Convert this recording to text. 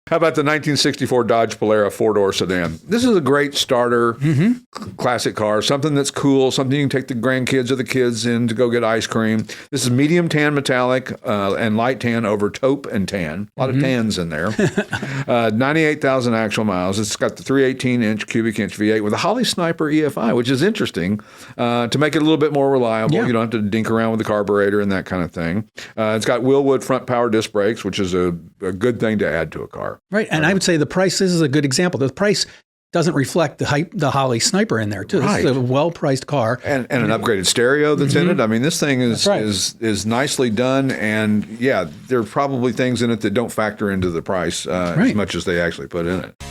How about the 1964 Dodge Polara four-door sedan? This is a great starter, classic car, something that's cool, something you can take the grandkids or the kids in to go get ice cream. This is medium tan metallic and light tan over taupe and tan. A lot of tans in there. 98,000 actual miles. It's got the 318-inch cubic inch V8 with a Holley Sniper EFI, which is interesting to make it a little bit more reliable. Yeah. You don't have to dink around with the carburetor and that kind of thing. It's got Willwood front power disc brakes, which is a good thing to add to a car. Right. And I would say the price, this is a good example. The price doesn't reflect the Holley Sniper in there, too. This is a well-priced car. And an upgraded stereo that's in it. I mean, this thing is nicely done. And, yeah, there are probably things in it that don't factor into the price as much as they actually put in it.